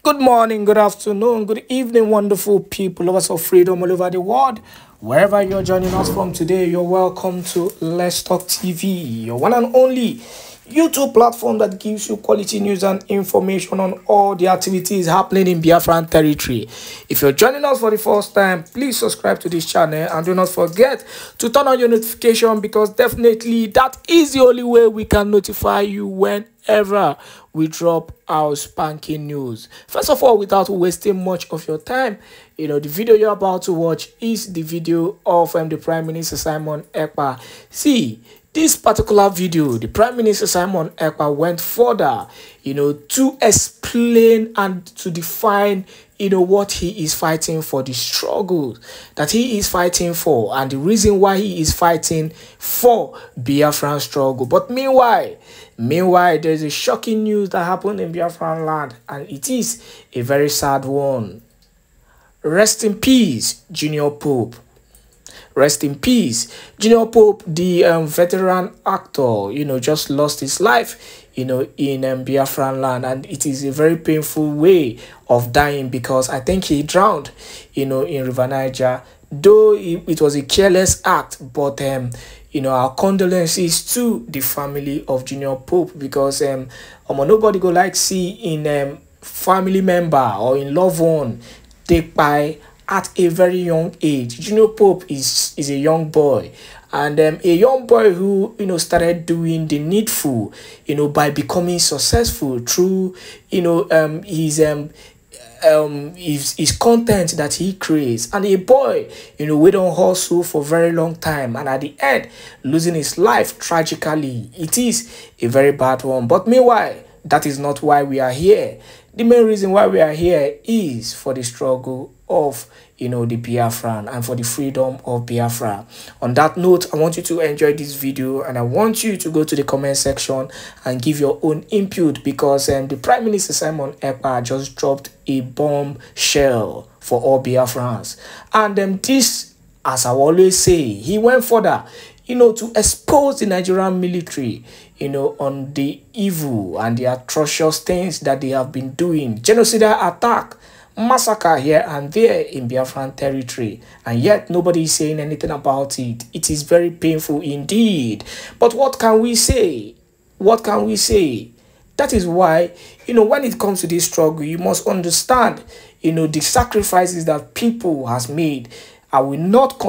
Good morning, good afternoon, good evening, wonderful people, lovers of freedom all over the world. Wherever you're joining us from today, you're welcome to Let's Talk TV, your one and only YouTube platform that gives you quality news and information on all the activities happening in Biafran territory. If you're joining us for the first time, please subscribe to this channel and do not forget to turn on your notification, because definitely that is the only way we can notify you whenever we drop our spanking news. First of all, without wasting much of your time, the video you're about to watch is the video of the Prime Minister Simon Èkpá. See, this particular video, the Prime Minister Simon Èkpá went further, to explain and to define, what he is fighting for, the struggles that he is fighting for, and the reason why he is fighting for Biafran struggle. But meanwhile, there's a shocking news that happened in Biafraland, and it is a very sad one. Rest in peace, Junior Pope. Rest in peace. Junior Pope, the veteran actor, just lost his life, in Biafraland, and it is a very painful way of dying, because I think he drowned, in River Niger. Though it was a careless act, but our condolences to the family of Junior Pope, because nobody go like see in family member or in loved one take by at a very young age. Junior Pope is a young boy, and a young boy who started doing the needful, by becoming successful through his content that he creates, and a boy we don't hustle for very long time, and at the end losing his life tragically. It is a very bad one, but meanwhile, that is not why we are here. The main reason why we are here is for the struggle of the Biafran and for the freedom of Biafra. On that note, I want you to enjoy this video, and I want you to go to the comment section and give your own input, because the Prime Minister Simon Èkpá just dropped a bombshell for all Biafrans. And this, as I always say, he went further, to expose the Nigerian military, on the evil and the atrocious things that they have been doing. Genocidal attack, massacre here and there in Biafran territory, and yet nobody is saying anything about it. It is very painful indeed. But what can we say? What can we say? That is why, when it comes to this struggle, you must understand, the sacrifices that people has made. I will not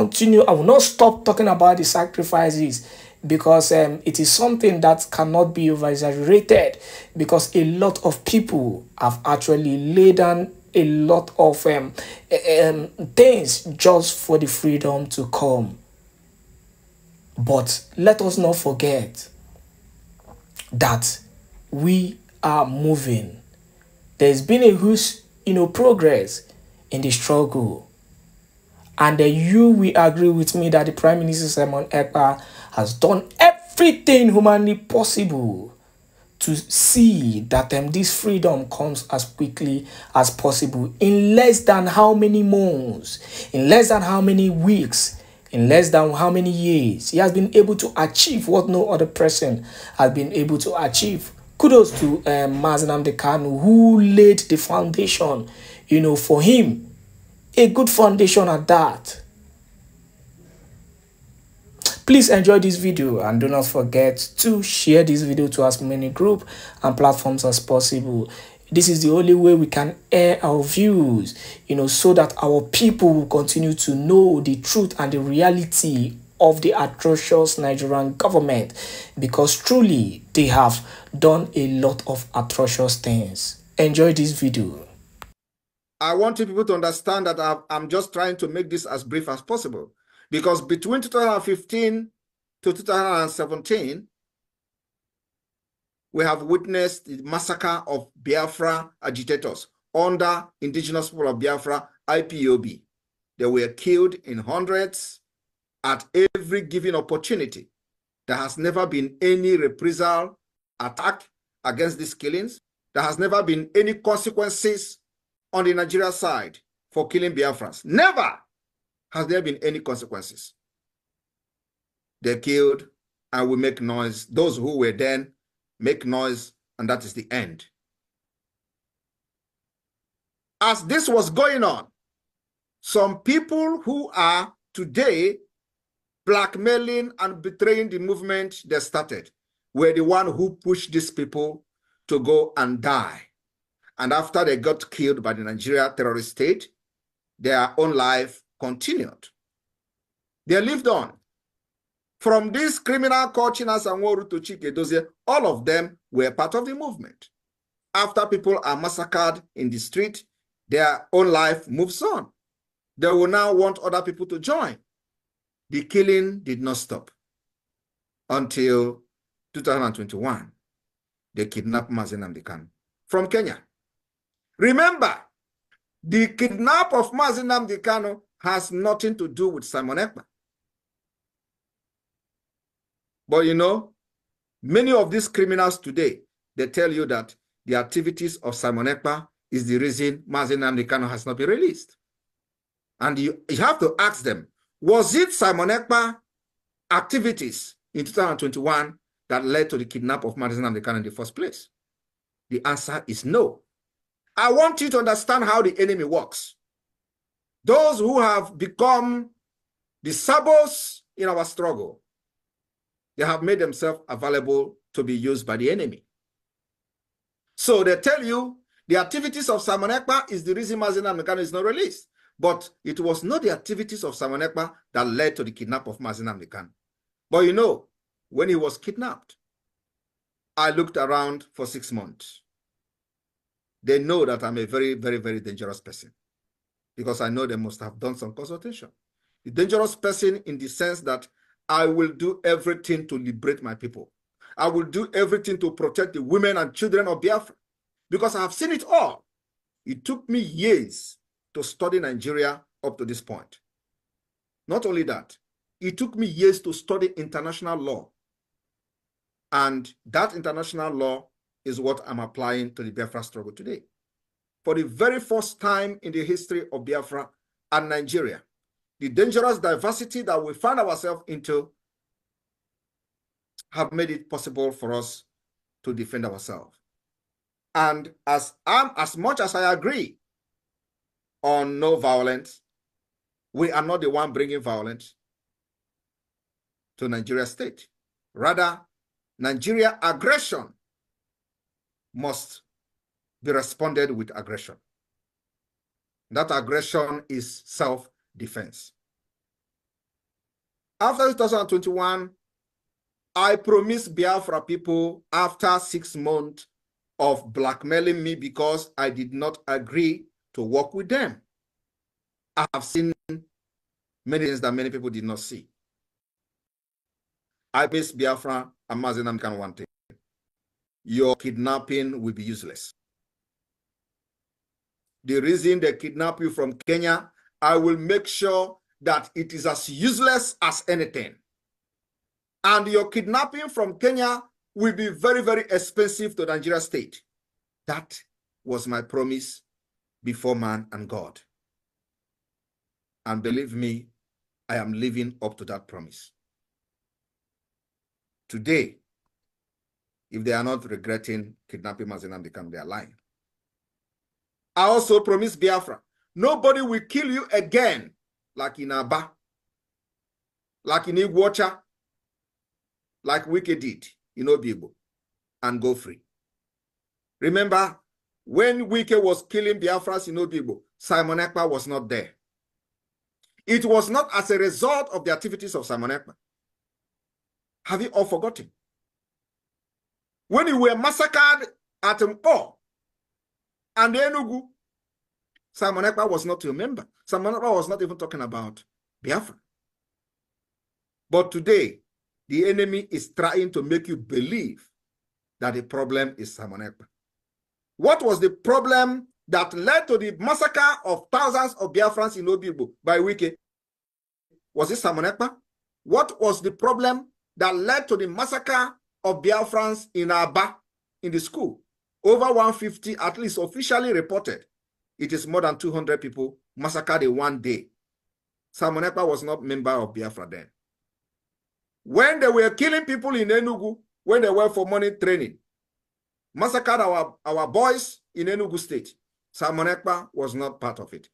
stop talking about the sacrifices, because it is something that cannot be over-exaggerated, because a lot of people have actually laid down a lot of things just for the freedom to come. But let us not forget that we are moving. There's been a huge progress in the struggle, and you will agree with me that the Prime Minister Simon Èkpá has done everything humanly possible to see that this freedom comes as quickly as possible, in less than how many months, in less than how many weeks, in less than how many years. He has been able to achieve what no other person has been able to achieve. Kudos to Mazi Nnamdi Kanu, who laid the foundation, for him. A good foundation at that. Please enjoy this video, and do not forget to share this video to as many groups and platforms as possible. This is the only way we can air our views, so that our people will continue to know the truth and the reality of the atrocious Nigerian government, because truly they have done a lot of atrocious things. Enjoy this video. I want people to understand that I'm just trying to make this as brief as possible, because between 2015 to 2017, we have witnessed the massacre of Biafra agitators under Indigenous People of Biafra, IPOB. They were killed in hundreds at every given opportunity. There has never been any reprisal attack against these killings. There has never been any consequences on the Nigeria side for killing Biafrans. Never has there been any consequences. They killed and we make noise. Those who were then make noise, and that is the end. as this was going on, some people who are today blackmailing and betraying the movement they started were the one who pushed these people to go and die. And after they got killed by the Nigeria terrorist state, their own life continued. They lived on. From this criminal called Chinasa Nworu to Chike Edozie, all of them were part of the movement. After people are massacred in the street, their own life moves on. They will now want other people to join. The killing did not stop until 2021. They kidnapped Mazi Nnamdi Kanu from Kenya. Remember, the kidnap of Mazi Nnamdi Kanu has nothing to do with Simon Èkpá. But you know, many of these criminals today, they tell you that the activities of Simon Èkpá is the reason Mazi Nnamdi Kanu has not been released. And you have to ask them, was it Simon Èkpá activities in 2021 that led to the kidnap of Mazi Nnamdi Kanu in the first place? The answer is no. I want you to understand how the enemy works. Those who have become the sabos in our struggle, they have made themselves available to be used by the enemy. So they tell you the activities of Simon Èkpá is the reason Mazi Nnamdi Kanu is not released. But it was not the activities of Simon Èkpá that led to the kidnap of Mazi Nnamdi Kanu. But you know, when he was kidnapped, I looked around for 6 months. They know that I'm a very, very, very dangerous person because I know they must have done some consultation. The dangerous person in the sense that I will do everything to liberate my people. I will do everything to protect the women and children of Biafra because I have seen it all. It took me years to study Nigeria up to this point. Not only that, it took me years to study international law. And that international law is what I'm applying to the Biafra struggle today. For the very first time in the history of Biafra and Nigeria, the dangerous diversity that we find ourselves into have made it possible for us to defend ourselves. And as much as I agree on no violence, we are not the one bringing violence to Nigeria state. Rather, Nigeria aggression must be responded with aggression. That aggression is self-defense. After 2021, I promised Biafra people after 6 months of blackmailing me because I did not agree to work with them. I have seen many things that many people did not see. I promised Biafra and Mazi Nnamdi Kanu one thing. Your kidnapping will be useless. The reason they kidnap you from Kenya, I will make sure that it is as useless as anything. And your kidnapping from Kenya will be very, very expensive to Nigeria state. That was my promise before man and God. And believe me, I am living up to that promise. Today, if they are not regretting kidnapping Mazi Nnamdi Kanu, they are lying. I also promised Biafra, nobody will kill you again, like in Aba, like in Iguacha, like Wike did in Obibo, and go free. Remember, when Wike was killing Biafras in Obibo, Simon Èkpá was not there. It was not as a result of the activities of Simon Èkpá. Have you all forgotten? When you were massacred at Mpo and Enugu, Simon Èkpá was not a member. Simon Èkpá was not even talking about Biafra. But today, the enemy is trying to make you believe that the problem is Simon Èkpá. What was the problem that led to the massacre of thousands of Biafrans in Obibo by Wike? Was it Simon Èkpá? What was the problem that led to the massacre of Biafrans in Aba, in the school? Over 150, at least officially reported. It is more than 200 people massacred in one day. Simon Èkpá was not a member of Biafra then. When they were killing people in Enugu, when they were for money training, massacred our boys in Enugu state. Simon Èkpá was not part of it.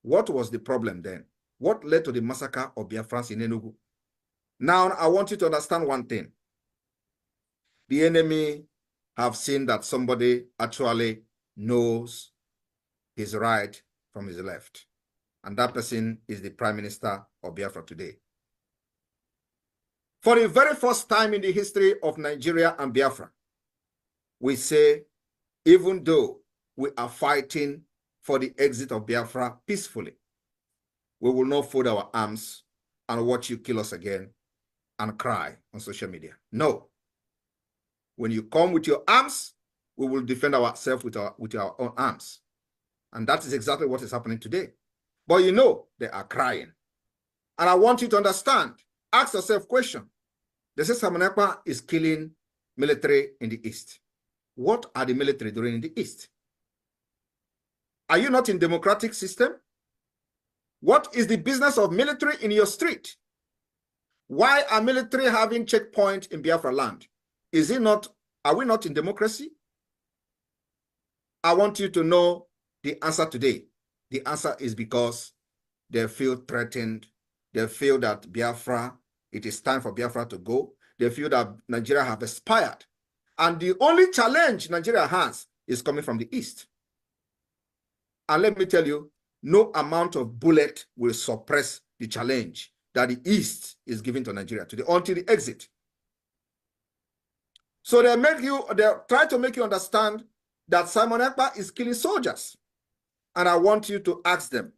What was the problem then? What led to the massacre of Biafrans in Enugu? Now, I want you to understand one thing. The enemy have seen that somebody actually knows his right from his left. And that person is the Prime Minister of Biafra today. For the very first time in the history of Nigeria and Biafra, we say, even though we are fighting for the exit of Biafra peacefully, we will not fold our arms and watch you kill us again and cry on social media. No. When you come with your arms, we will defend ourselves with our own arms. And that is exactly what is happening today. But you know, they are crying. And I want you to understand, ask yourself a question. They say Simon Èkpá is killing military in the East. What are the military doing in the East? Are you not in democratic system? What is the business of military in your street? Why are military having checkpoints in Biafraland? Are we not in democracy? I want you to know the answer today. The answer is because they feel threatened. They feel that Biafra, it is time for Biafra to go. They feel that Nigeria have expired. And the only challenge Nigeria has is coming from the East. And let me tell you, no amount of bullet will suppress the challenge that the East is giving to Nigeria today until the exit. So they try to make you understand that Simon Èkpá is killing soldiers. And I want you to ask them,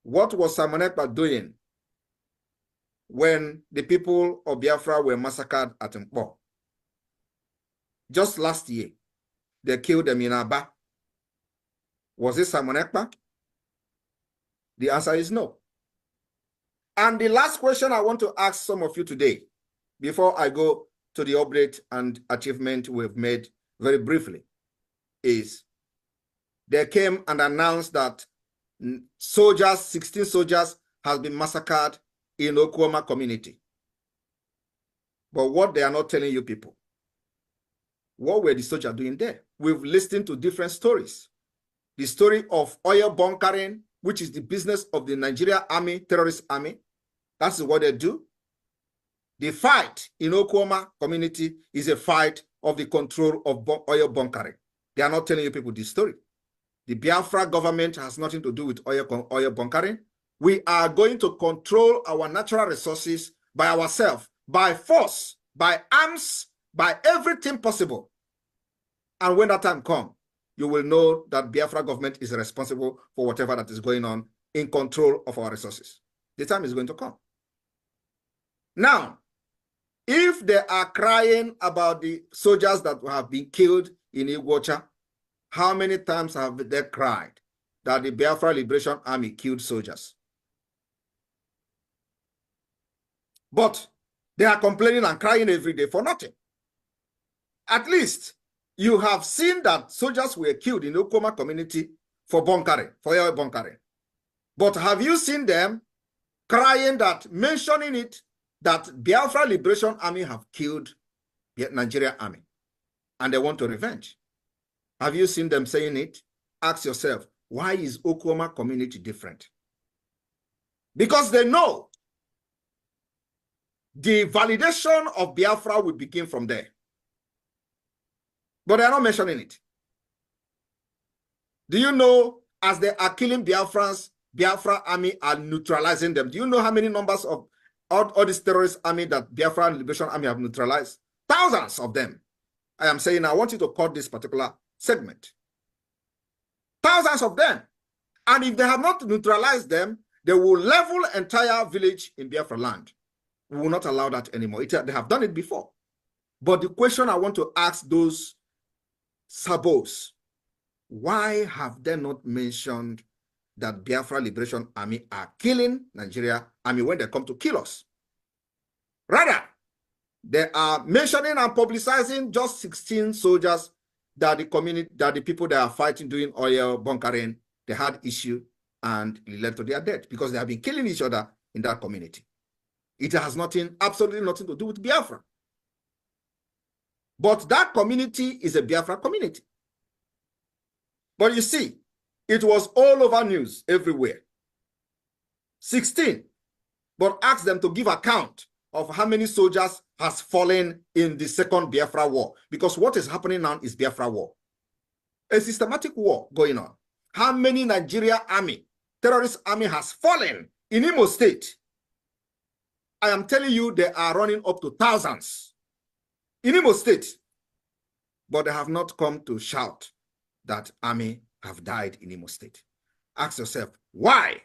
what was Simon Èkpá doing when the people of Biafra were massacred at Èkpá? Just last year, they killed them in Aba. Was it Simon Èkpá? The answer is no. And the last question I want to ask some of you today, before I go to the update and achievement we've made very briefly, is they came and announced that 16 soldiers have been massacred in Okwama community. But what they are not telling you people, what were the soldiers doing there? We've listened to different stories. The story of oil bunkering, which is the business of the Nigeria army, terrorist army. That's what they do. The fight in Okwama community is a fight of the control of oil bunkering. They are not telling you people this story. The Biafra government has nothing to do with oil bunkering. We are going to control our natural resources by ourselves, by force, by arms, by everything possible. And when that time comes, you will know that Biafra government is responsible for whatever that is going on in control of our resources. The time is going to come. Now, if they are crying about the soldiers that have been killed in Iguacha, how many times have they cried that the Biafra Liberation Army killed soldiers? But they are complaining and crying every day for nothing. At least you have seen that soldiers were killed in the Okoma community for bunkering, for oil bunkering. But have you seen them crying that, mentioning it, that Biafra Liberation Army have killed the Nigeria Army and they want to revenge? Have you seen them saying it? Ask yourself, why is Okoma community different? Because they know the validation of Biafra will begin from there. But they are not mentioning it. Do you know, as they are killing Biafrans, Biafra army are neutralizing them? Do you know how many numbers of all these terrorist army that Biafra Liberation Army have neutralized? Thousands of them. I am saying, I want you to cut this particular segment. Thousands of them. And if they have not neutralized them, they will level entire village in Biafraland. We will not allow that anymore. They have done it before. But the question I want to ask those sabos, why have they not mentioned that Biafra Liberation Army are killing Nigeria Army when they come to kill us? Rather, they are mentioning and publicizing just 16 soldiers that the community, that the people that are fighting doing oil bunkering, they had issue and it led to their death because they have been killing each other in that community. It has nothing, absolutely nothing to do with Biafra. But that community is a Biafra community. But you see, it was all over news everywhere. 16. But ask them to give account of how many soldiers has fallen in the second Biafra war. Because what is happening now is Biafra war. A systematic war going on. How many Nigeria army, terrorist army has fallen in Imo State? I am telling you, they are running up to thousands in Imo State. But they have not come to shout that army have died in Imo State. Ask yourself, why?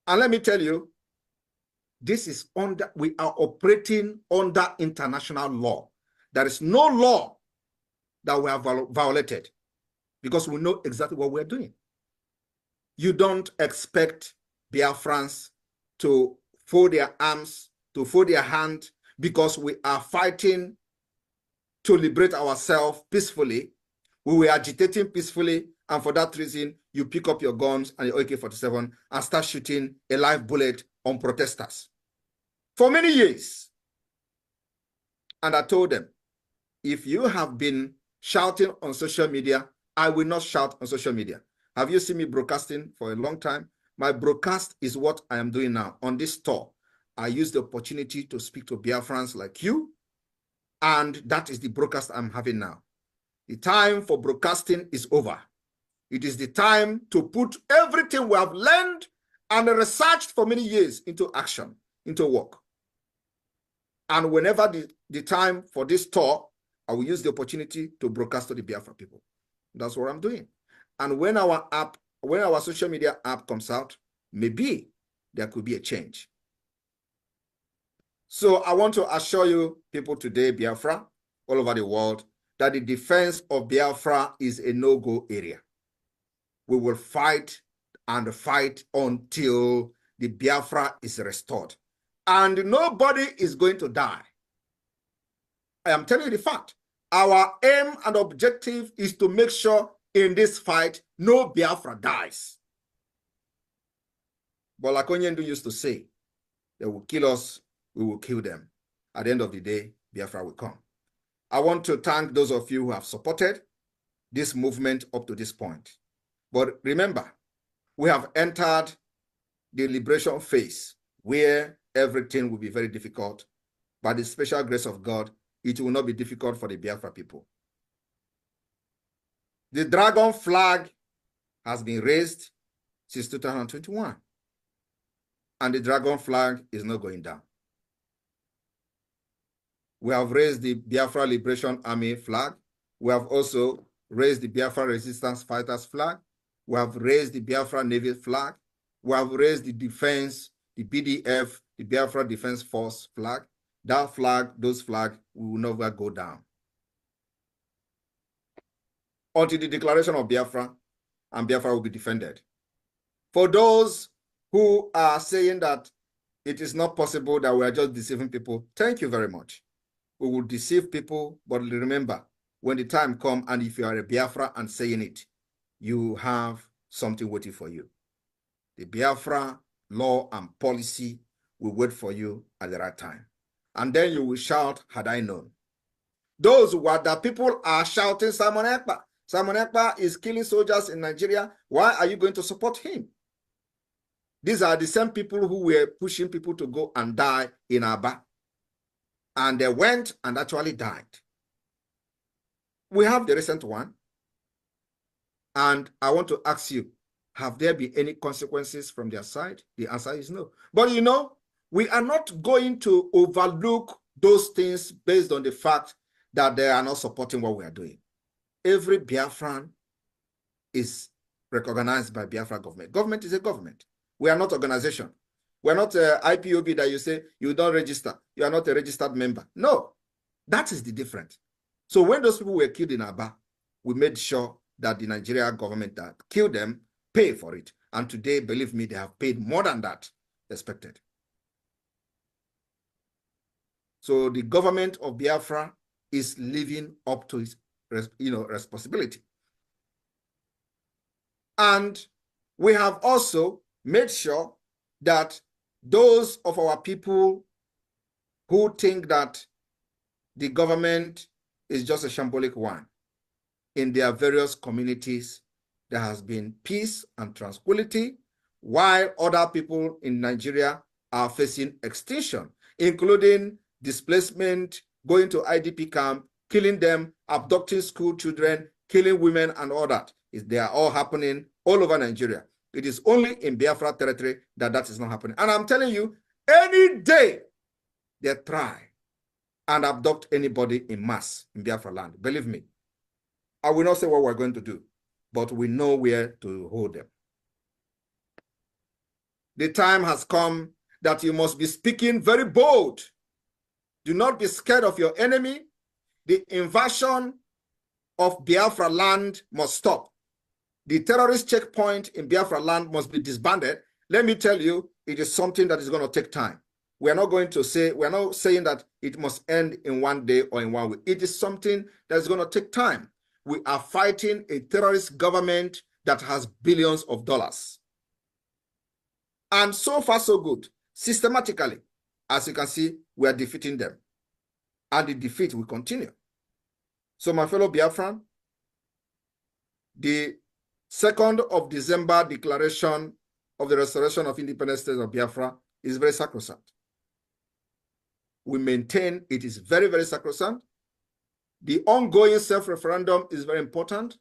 And let me tell you, this is we are operating under international law. There is no law that we have violated because we know exactly what we're doing. You don't expect Biafrans to fold their arms, to fold their hand because we are fighting to liberate ourselves peacefully. We were agitating peacefully, and for that reason, you pick up your guns and your AK-47 and start shooting a live bullet on protesters. For many years. And I told them, if you have been shouting on social media, I will not shout on social media. Have you seen me broadcasting for a long time? My broadcast is what I am doing now. On this tour, I use the opportunity to speak to Biafrans like you, and that is the broadcast I'm having now. The time for broadcasting is over. It is the time to put everything we have learned and researched for many years into action, into work. And whenever the time for this tour, I will use the opportunity to broadcast to the Biafra people. That's what I'm doing. And when our social media app comes out, maybe there could be a change. So I want to assure you people today, Biafra, all over the world, that the defense of Biafra is a no-go area. We will fight and fight until the Biafra is restored. And nobody is going to die. I am telling you the fact. Our aim and objective is to make sure in this fight, no Biafra dies. But like Onyendu used to say, they will kill us, we will kill them. At the end of the day, Biafra will come. I want to thank those of you who have supported this movement up to this point. But remember, we have entered the liberation phase where everything will be very difficult. By the special grace of God, it will not be difficult for the Biafra people. The dragon flag has been raised since 2021. And the dragon flag is not going down. We have raised the Biafra Liberation Army flag. We have also raised the Biafra Resistance Fighters flag. We have raised the Biafra Navy flag. We have raised the defense, the BDF, the Biafra Defense Force flag. That flag, those flags will never go down until the declaration of Biafra, and Biafra will be defended. For those who are saying that it is not possible, that we are just deceiving people, thank you very much. We will deceive people, but remember, when the time comes, and if you are a Biafra and saying it, you have something waiting for you. The Biafra law and policy will wait for you at the right time. And then you will shout, had I known. Those who are the people are shouting, Simon Èkpá. Simon Èkpá is killing soldiers in Nigeria. Why are you going to support him? These are the same people who were pushing people to go and die in Aba. And they went and actually died. We have the recent one. And I want to ask you, have there been any consequences from their side? The answer is no. But you know, we are not going to overlook those things based on the fact that they are not supporting what we are doing. Every Biafran is recognized by Biafra government. Government is a government. We are not organization. We are not IPOB that you say you don't register. You are not a registered member. No, that is the difference. So when those people were killed in Aba, we made sure that the Nigerian government that killed them pay for it. And today, believe me, they have paid more than that expected. So the government of Biafra is living up to its responsibility. And we have also made sure that those of our people who think that the government is just a shambolic one. In their various communities, there has been peace and tranquility, while other people in Nigeria are facing extinction, including displacement, going to IDP camp, killing them, abducting school children, killing women, and all that. They are all happening all over Nigeria. It is only in Biafra territory that that is not happening. And I'm telling you, any day they try and abduct anybody in mass in Biafra land, believe me, I will not say what we're going to do, but we know where to hold them. The time has come that you must be speaking very bold. Do not be scared of your enemy. The invasion of Biafra land must stop. The terrorist checkpoint in Biafra land must be disbanded. Let me tell you, it is something that is going to take time. We're not saying that it must end in one day or in 1 week. It is something that is going to take time. We are fighting a terrorist government that has billions of dollars. And so far, so good. Systematically, as you can see, we are defeating them. And the defeat will continue. So, my fellow Biafran, the 2nd of December declaration of the restoration of independent state of Biafra is very sacrosanct. We maintain it is very, very sacrosanct. The ongoing self-referendum is very important,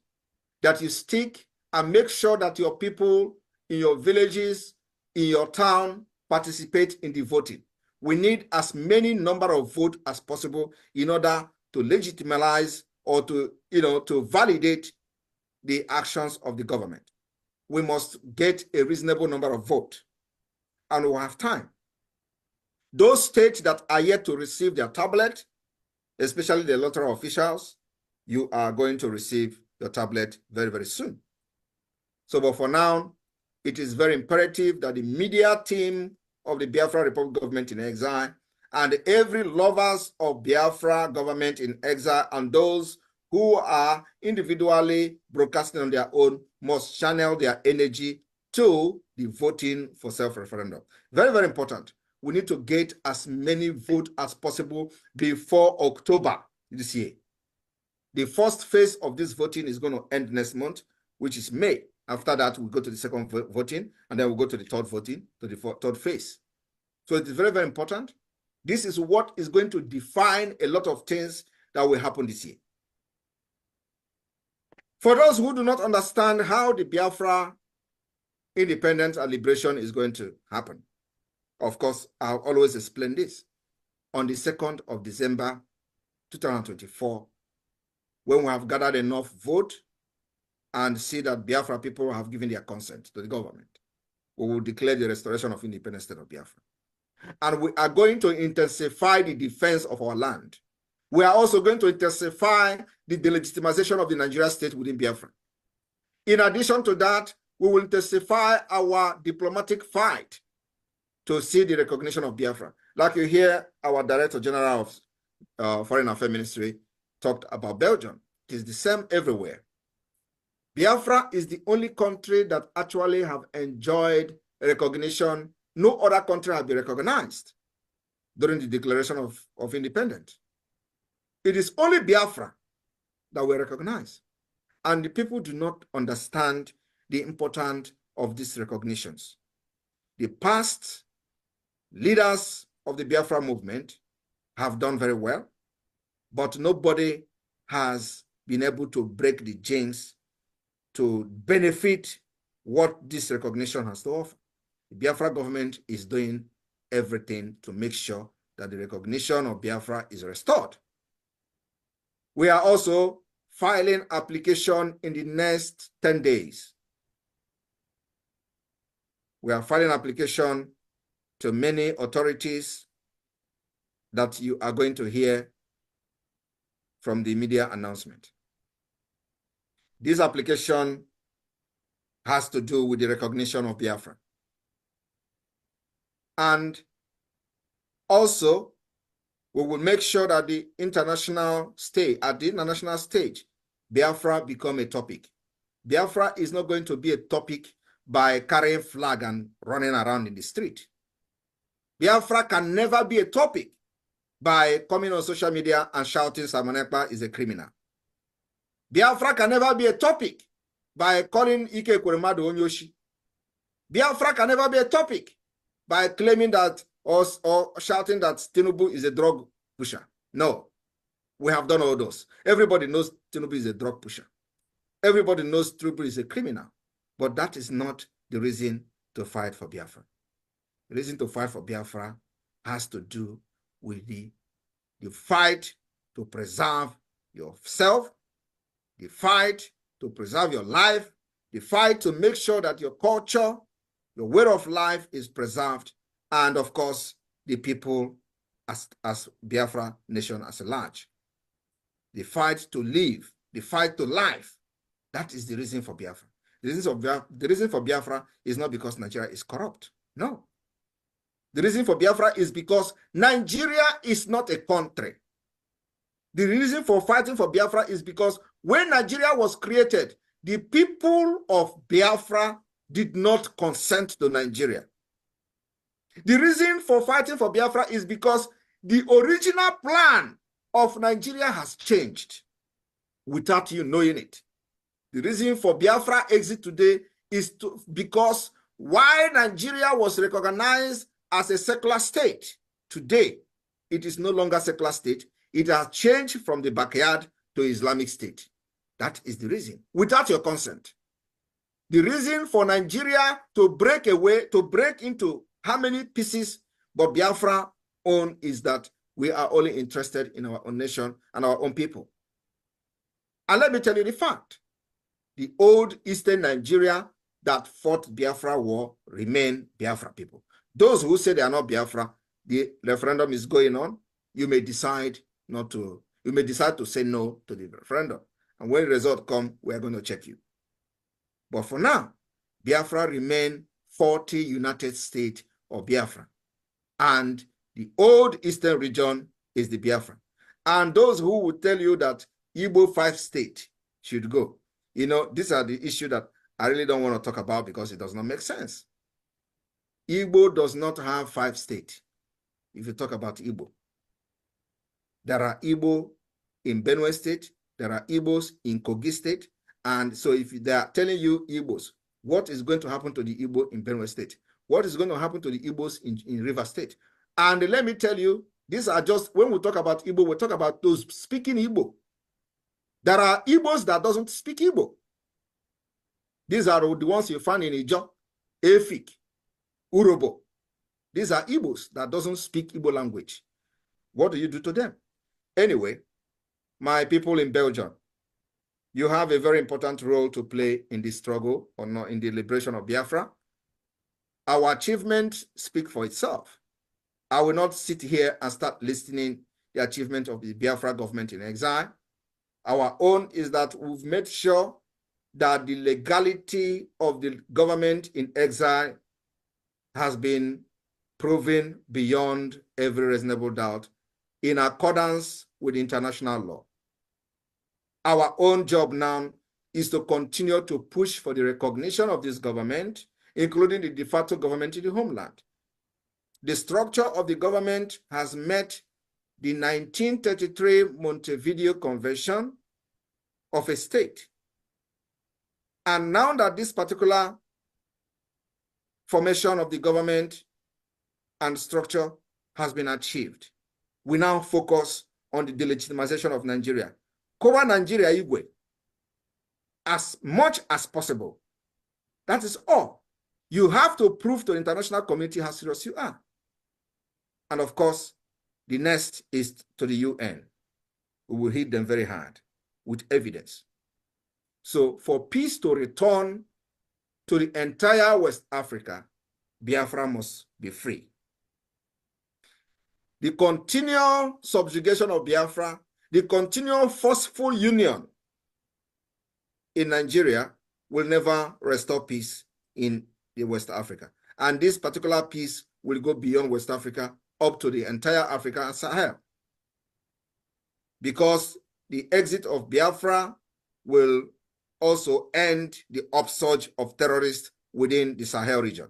that you stick and make sure that your people in your villages, in your town, participate in the voting. We need as many number of votes as possible in order to legitimize or to validate the actions of the government. We must get a reasonable number of votes, and we'll have time. Those states that are yet to receive their tablet, especially the electoral officials, you are going to receive your tablet very, very soon. So, but for now, it is very imperative that the media team of the Biafra Republic government in exile and every lovers of Biafra government in exile and those who are individually broadcasting on their own must channel their energy to the voting for self-referendum. Very, very important. We need to get as many votes as possible before October this year. The first phase of this voting is going to end next month, which is May. After that, we go to the second voting, and then we'll go to the third voting, to the third phase. So it is very, very important. This is what is going to define a lot of things that will happen this year. For those who do not understand how the Biafra independence and liberation is going to happen, of course, I'll always explain this. On the 2nd of December, 2024, when we have gathered enough vote and see that Biafra people have given their consent to the government, we will declare the restoration of independent state of Biafra. And we are going to intensify the defense of our land. We are also going to intensify the delegitimization of the Nigeria state within Biafra. In addition to that, we will intensify our diplomatic fight to see the recognition of Biafra. Like you hear our Director General of Foreign Affairs Ministry talked about Belgium. It is the same everywhere. Biafra is the only country that actually have enjoyed recognition. No other country has been recognized during the declaration of independence. It is only Biafra that we recognize. And the people do not understand the importance of these recognitions. The past leaders of the Biafra movement have done very well, but nobody has been able to break the chains to benefit what this recognition has to offer. The Biafra government is doing everything to make sure that the recognition of Biafra is restored. We are also filing application in the next 10 days. We are filing application to many authorities that you are going to hear from the media announcement. This application has to do with the recognition of Biafra. And also, we will make sure that the international stage, at the international stage, Biafra become a topic. Biafra is not going to be a topic by carrying flag and running around in the street. Biafra can never be a topic by coming on social media and shouting Simon Èkpá is a criminal. Biafra can never be a topic by calling Ike Ekweremadu Onyoshi. Biafra can never be a topic by claiming that or shouting that Tinubu is a drug pusher. No, we have done all those. Everybody knows Tinubu is a drug pusher. Everybody knows Tinubu is a criminal. But that is not the reason to fight for Biafra. The reason to fight for Biafra has to do with the fight to preserve yourself, the fight to preserve your life, the fight to make sure that your culture, your way of life is preserved, and of course, the people as Biafra nation as a large. The fight to live, the fight to life, that is the reason for Biafra. The reason for Biafra is not because Nigeria is corrupt. No. The reason for Biafra is because Nigeria is not a country. The reason for fighting for Biafra is because when Nigeria was created, the people of Biafra did not consent to Nigeria. The reason for fighting for Biafra is because the original plan of Nigeria has changed without you knowing it. The reason for Biafra exit today is because while Nigeria was recognized as a secular state, today it is no longer a secular state. It has changed from the backyard to Islamic State. That is the reason, without your consent. The reason for Nigeria to break away, to break into how many pieces but Biafra own is that we are only interested in our own nation and our own people. And let me tell you the fact. The old Eastern Nigeria that fought Biafra war remain Biafra people. Those who say they are not Biafra, the referendum is going on. You may decide not to, you may decide to say no to the referendum. And when the result comes, we are going to check you. But for now, Biafra remain 40 United States of Biafra. And the old Eastern region is the Biafra. And those who will tell you that Igbo 5 states should go, you know, these are the issues that I really don't want to talk about because it does not make sense. Igbo does not have 5 states. If you talk about Igbo, there are Igbo in Benue State, there are Igbos in Kogi State, and so if they are telling you Igbos, what is going to happen to the Igbo in Benue State? What is going to happen to the Igbos in River State? And let me tell you, these are just, when we talk about Igbo, we talk about those speaking Igbo. There are Igbos that doesn't speak Igbo. These are the ones you find in Ijo, Efik, Urobo. These are Igbos that doesn't speak Igbo language. What do you do to them? Anyway, my people in Belgium, you have a very important role to play in this struggle or not in the liberation of Biafra. Our achievement speak for itself. I will not sit here and start listening the achievement of the Biafra government in exile. Our own is that we've made sure that the legality of the government in exile has been proven beyond every reasonable doubt in accordance with international law. Our own job now is to continue to push for the recognition of this government, including the de facto government in the homeland. The structure of the government has met the 1933 Montevideo Convention of a state. And now that this particular formation of the government and structure has been achieved, we now focus on the delegitimization of Nigeria. Kowa Nigeria Igwe as much as possible. That is all. You have to prove to the international community how serious you are. And of course, the next is to the UN. We will hit them very hard with evidence. So for peace to return to the entire West Africa, Biafra must be free. The continual subjugation of Biafra, the continual forceful union in Nigeria will never restore peace in the West Africa. And this particular peace will go beyond West Africa up to the entire Africa and Sahel. Because the exit of Biafra will also end the upsurge of terrorists within the Sahel region.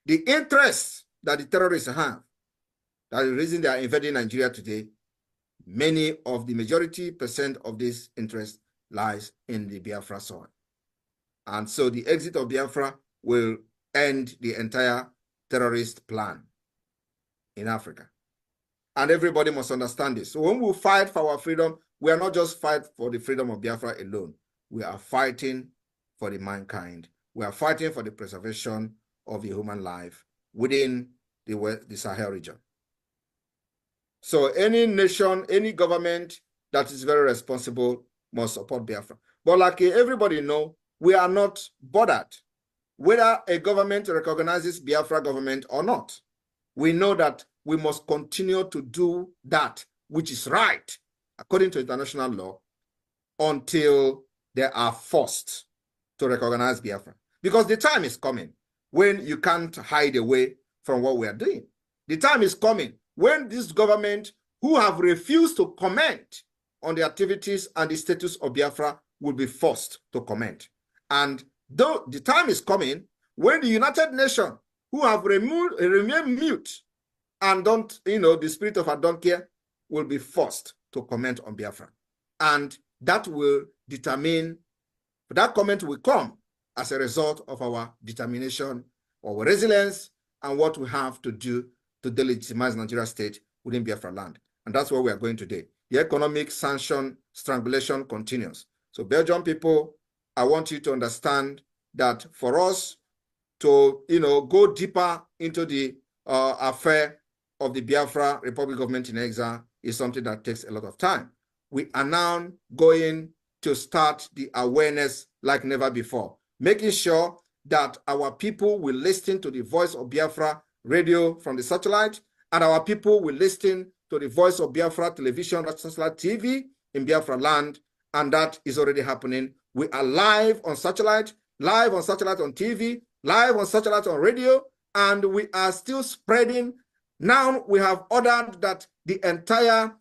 The interests that the terrorists have, That is the reason they are invading Nigeria today. Many of the majority percent of this interest lies in the Biafra soil. And so the exit of Biafra will end the entire terrorist plan in Africa. And everybody must understand this. So when we fight for our freedom, we are not just fighting for the freedom of Biafra alone. We are fighting for the mankind. We are fighting for the preservation of the human life within the Sahel region. So any nation, any government that is very responsible must support Biafra. But like everybody knows, we are not bothered whether a government recognizes Biafra government or not. We know that we must continue to do that which is right according to international law until they are forced to recognize Biafra. Because the time is coming when you can't hide away from what we are doing. The time is coming when this government, who have refused to comment on the activities and the status of Biafra, will be forced to comment. And though the time is coming when the United Nations, who have remained mute and don't, the spirit of I don't care, will be forced to comment on Biafra. And that will determine, that comment will come as a result of our determination, our resilience, and what we have to do to delegitimize Nigeria state within Biafraland. And that's where we are going today. The economic sanction strangulation continues. So Belgian people, I want you to understand that for us to, go deeper into the affair of the Biafra Republic government in exile is something that takes a lot of time. We are now going to start the awareness like never before, making sure that our people will listen to the voice of Biafra radio from the satellite, and our people will listen to the voice of Biafra television, satellite TV in Biafraland, and that is already happening. We are live on satellite on TV, live on satellite on radio, and we are still spreading. Now we have ordered that the entire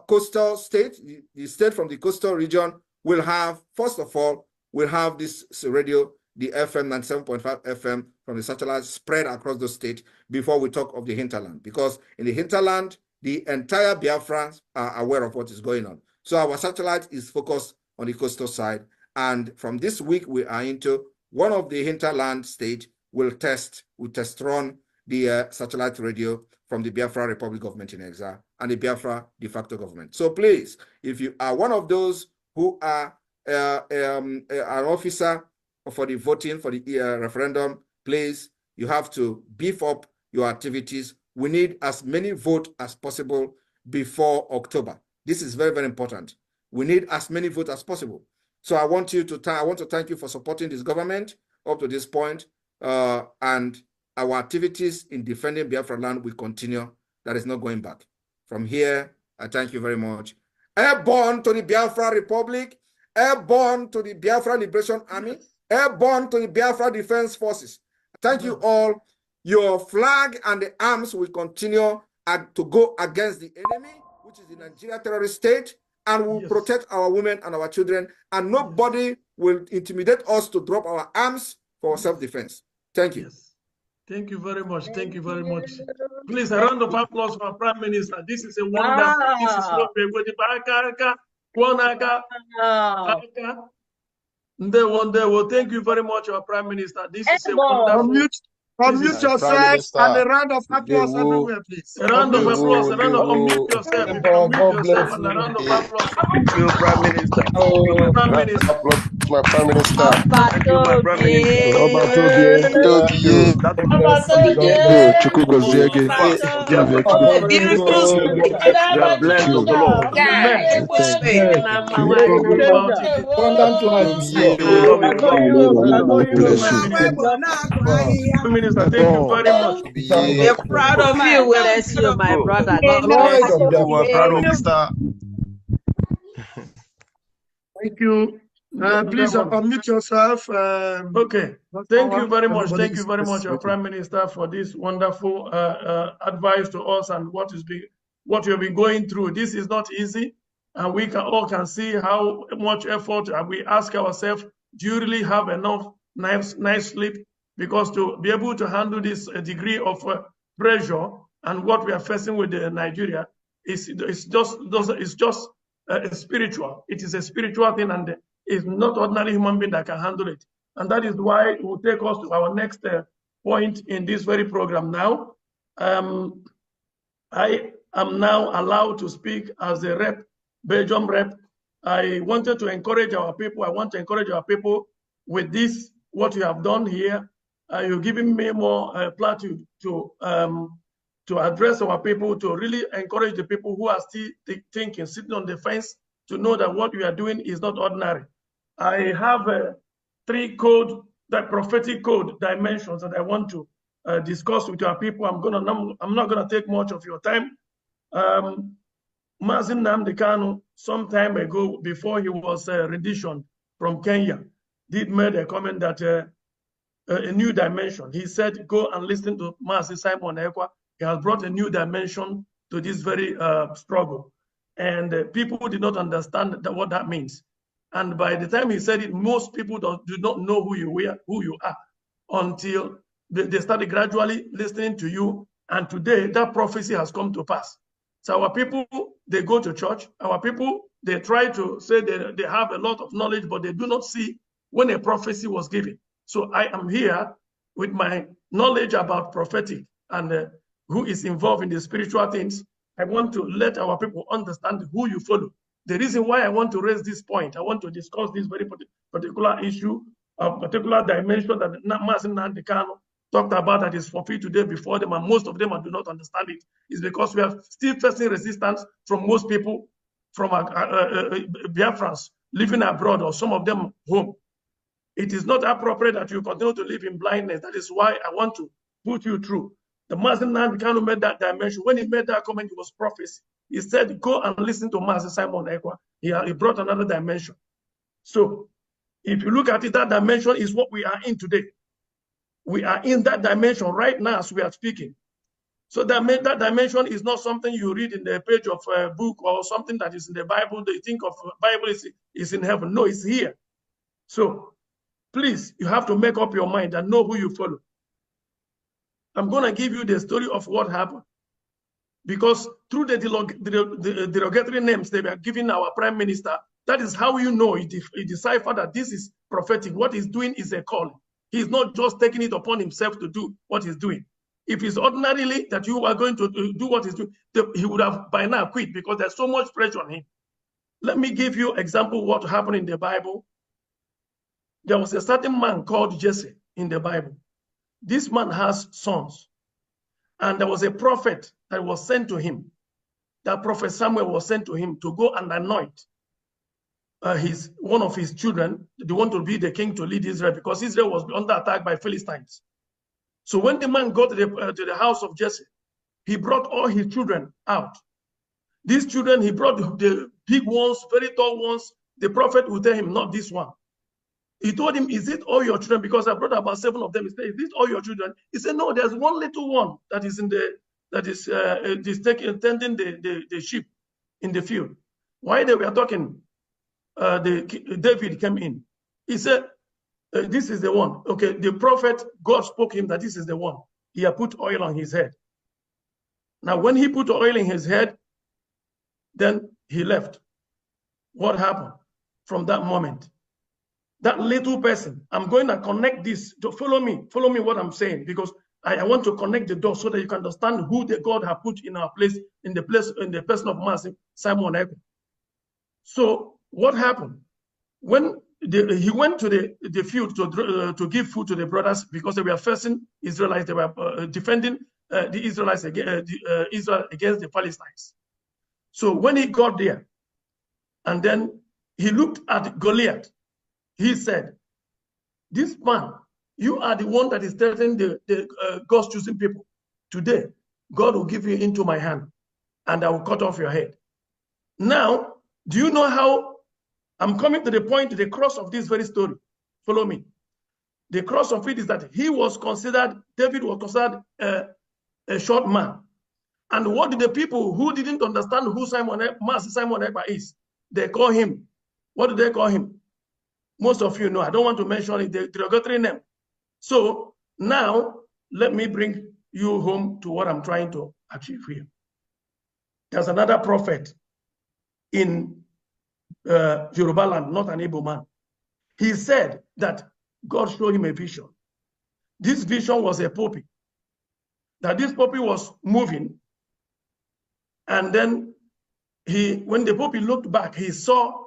coastal state, the state from the coastal region, will have, first of all, we'll have this radio, the FM 97.5 FM from the satellite spread across the state before we talk of the hinterland. Because in the hinterland, the entire Biafrans are aware of what is going on. So our satellite is focused on the coastal side. And from this week, we are into one of the hinterland state will test run the satellite radio from the Biafra Republic government in exile and the Biafra de facto government. So please, if you are one of those who are an officer for the voting for the referendum, please, you have to beef up your activities. We need as many votes as possible before October. This is very, very important. We need as many votes as possible. So I want to thank you for supporting this government up to this point, and our activities in defending Biafra land will continue. That is not going back. From here, I thank you very much. Airborne to the Biafra Republic, airborne to the Biafra Liberation Army, airborne to the Biafra Defense Forces. Thank you all. Your flag and the arms will continue to go against the enemy, which is the Nigeria terrorist state, and will protect our women and our children, and nobody will intimidate us to drop our arms for self-defense. Thank you. Yes. Thank you very much. Thank you very much. Please, a round of applause for our Prime Minister. This is a wonder. This is what we're going to thank you very much, our Prime Minister. This is a wonderful. Unmute yourself and a round of applause everywhere, please. A round of applause, a round of unmute yourself. You can unmute yourself and a round of applause. Thank you, Prime Minister. Thank you, Prime Minister. My Prime Minister. Thank you, my Prime Minister. Minister, thank you very much. We're proud of you. Bless you, my brother. God bless you. We're proud of Mr. Thank you. Please unmute yourself. Okay. Thank you very much. Thank you very much, our Prime Minister, for this wonderful advice to us and what you've been going through. This is not easy, and we all can see how much effort, and we ask ourselves, do you really have enough nice sleep? Because to be able to handle this degree of pressure and what we are facing with Nigeria is just spiritual. It is a spiritual thing, and it's not ordinary human being that can handle it. And that is why it will take us to our next point in this very program now. I am now allowed to speak as a rep, Belgium rep. I wanted to encourage our people. I want to encourage our people with this, what you have done here. You're giving me more platitude to address our people, to really encourage the people who are still thinking, sitting on the fence, to know that what we are doing is not ordinary. I have 3 prophetic code dimensions that I want to discuss with our people. I'm not gonna take much of your time. Mazi Nnamdi Kanu, some time ago, before he was renditioned from Kenya, did made a comment that a new dimension. He said, go and listen to Mazi Simon Ekpa. He has brought a new dimension to this very struggle. And people did not understand what that means. And by the time he said it, most people do not know who you are until they started gradually listening to you. And today, that prophecy has come to pass. So our people, they go to church. Our people, they try to say they have a lot of knowledge, but they do not see when a prophecy was given. So I am here with my knowledge about prophetic and who is involved in the spiritual things. I want to let our people understand who you follow. The reason why I want to raise this point, I want to discuss this very particular issue, a particular dimension that Mazi Nnamdi Kanu talked about that is fulfilled today before them, and most of them do not understand it, is because we are still facing resistance from most people, from Biafrans living abroad, or some of them home. It is not appropriate that you continue to live in blindness. That is why I want to put you through. The Mazi Nnamdi Kanu made that dimension. When he made that comment, it was prophecy. He said, go and listen to Mazi Simon Ekpa. He brought another dimension. So if you look at it, that dimension is what we are in today. We are in that dimension right now as we are speaking. So that dimension is not something you read in the page of a book or something that is in the Bible. They think of Bible is in heaven. No, it's here. So please, you have to make up your mind and know who you follow. I'm going to give you the story of what happened. Because through the derogatory names they were giving our prime minister, that is how you know he deciphered that this is prophetic. What he's doing is a calling. He's not just taking it upon himself to do what he's doing. If it's ordinarily that you are going to do what he's doing, he would have by now quit, because there's so much pressure on him. Let me give you an example of what happened in the Bible. There was a certain man called Jesse in the Bible. This man has sons. And there was a prophet that was sent to him. That prophet Samuel was sent to him to go and anoint one of his children, the one to be the king to lead Israel, because Israel was under attack by Philistines. So when the man got to the house of Jesse, he brought all his children out. These children, he brought the big ones, very tall ones. The prophet would tell him, not this one. He told him, is it all your children? Because I brought about 7 of them. He said, is this all your children? He said, no, there's one little one that is tending the sheep in the field. While they were talking, David came in. He said, this is the one. Okay, the prophet, God spoke to him that this is the one. He had put oil on his head. Now, when he put oil in his head, then he left. What happened from that moment? That little person, I'm going to connect this. To follow me what I'm saying, because I want to connect the dots so that you can understand who the God has put in our place, in the person of Mazi Simon Ekpa. So what happened? When he went to the field to give food to the brothers, because they were facing Israelites, they were defending the Israelites Israel against the Palestinians. So when he got there, and then he looked at Goliath, he said, this man, you are the one that is threatening the God's choosing people. Today, God will give you into my hand, and I will cut off your head. Now, do you know how I'm coming to the point, to the cross of this very story? Follow me. The cross of it is that David was considered a short man. And what did the people who didn't understand who Mazi Simon Ekpa is? They call him, what do they call him? Most of you know, I don't want to mention it, the derogatory name. So now, let me bring you home to what I'm trying to achieve here. There's another prophet in Yorubaland, not an Igbo man. He said that God showed him a vision. This vision was a poppy. That this poppy was moving, and then when the poppy looked back, he saw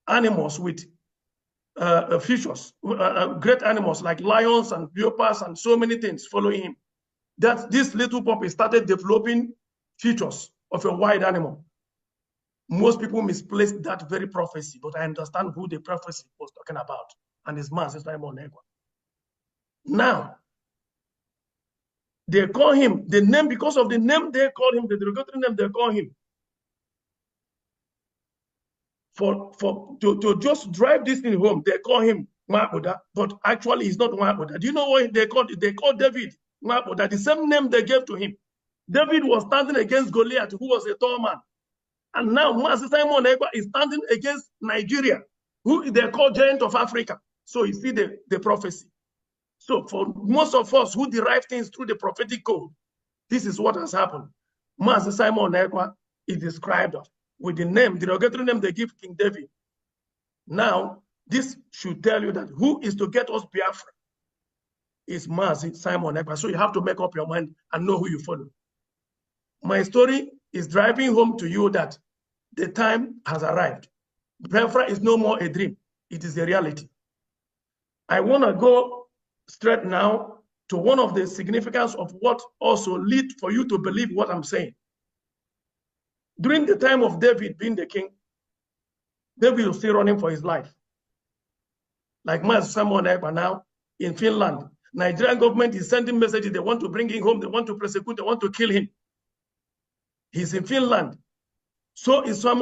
animals with features, great animals like lions and leopards and so many things following him. That this little poppy started developing features of a wild animal. Most people misplace that very prophecy, but I understand who the prophecy was talking about, and his man, Sister Simon Èkpá. Now, they call him the name because of the name they call him, the derogatory name they call him. To just drive this thing home, they call him Mabuda, but actually he's not Mabuda. Do you know what they called? They called David Mabuda, the same name they gave to him. David was standing against Goliath, who was a tall man. And now Master Simon Èkpá is standing against Nigeria, who they call giant of Africa. So you see the prophecy. So for most of us who derive things through the prophetic code, this is what has happened. Master Simon Èkpá is described with the name, the derogatory name they give King David. Now, this should tell you that who is to get us Biafra is Master Simon Èkpá. So you have to make up your mind and know who you follow. My story is driving home to you that the time has arrived. Biafra is no more a dream. It is a reality. I want to go straight now to one of the significance of what also lead for you to believe what I'm saying. During the time of David being the king, David was still running for his life. Like Master Simon Èkpá now in Finland, Nigerian government is sending messages. They want to bring him home. They want to prosecute. They want to kill him. He's in Finland. So is some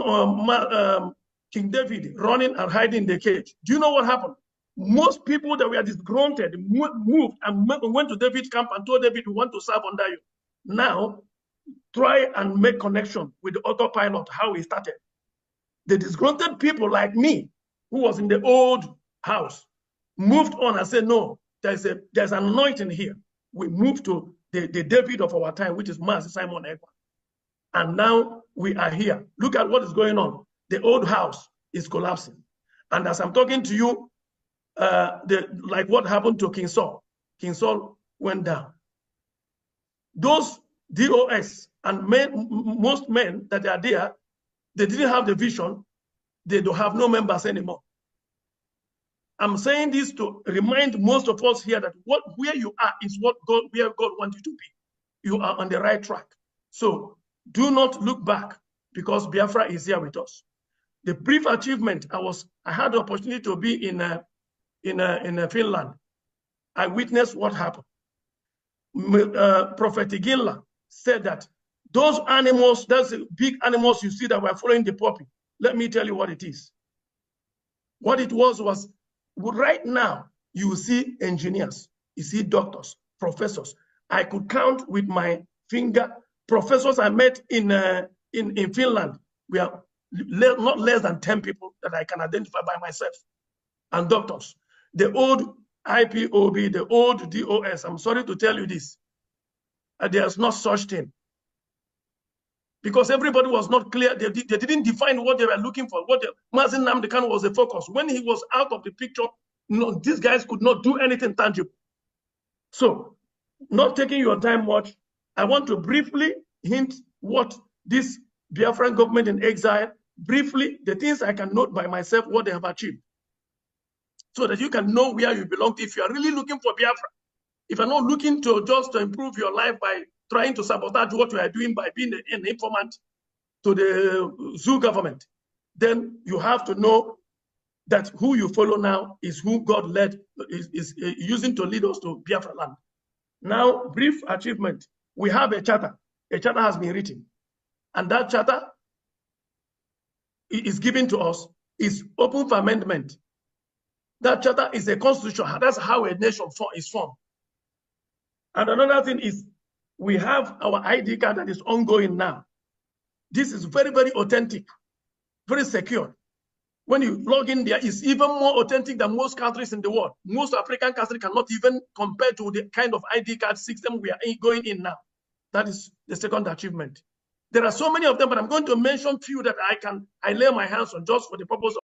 King David running and hiding in the cage. Do you know what happened? Most people that were disgruntled moved and went to David's camp and told David, we want to serve under you. Now, try and make connection with the autopilot, how he started. The disgruntled people like me, who was in the old house, moved on and said, no, there's an anointing here. We moved to the David of our time, which is Master Simon Èkpá. And now we are here. Look at what is going on. The old house is collapsing. And as I'm talking to you, like what happened to King Saul. King Saul went down. Those DOS and most men that are there, they didn't have the vision. They don't have no members anymore. I'm saying this to remind most of us here that where you are is where God wants you to be. You are on the right track. So do not look back, because Biafra is here with us. The brief achievement, I had the opportunity to be in Finland. I witnessed what happened. Prophet Igilla said that those animals, those big animals you see that were following the poppy, let me tell you what it is. What it was right now, you see engineers, you see doctors, professors. I could count with my finger professors I met in Finland. We are not less than 10 people that I can identify by myself, and doctors. The old IPOB, the old DOS, I'm sorry to tell you this, there's not such thing. Because everybody was not clear. They didn't define what they were looking for. Mazi Nnamdi Kanu was the focus. When he was out of the picture, these guys could not do anything tangible. So, not taking your time much, I want to briefly hint what this Biafran government in exile, briefly, the things I can note by myself, what they have achieved, so that you can know where you belong. If you are really looking for Biafra, if you're not looking to just to improve your life by trying to sabotage what you are doing by being an informant to the zoo government, then you have to know that who you follow now is who God is using to lead us to Biafraland. Now, brief achievement. We have a charter. A charter has been written. And that charter is given to us, is open for amendment. That charter is a constitution. That's how a nation is formed. And another thing is, we have our ID card that is ongoing now. This is very, very authentic, very secure. When you log in there, it's even more authentic than most countries in the world. Most African countries cannot even compare to the kind of ID card system we are going in now. That is the second achievement. There are so many of them, but I'm going to mention few that I lay my hands on just for the purpose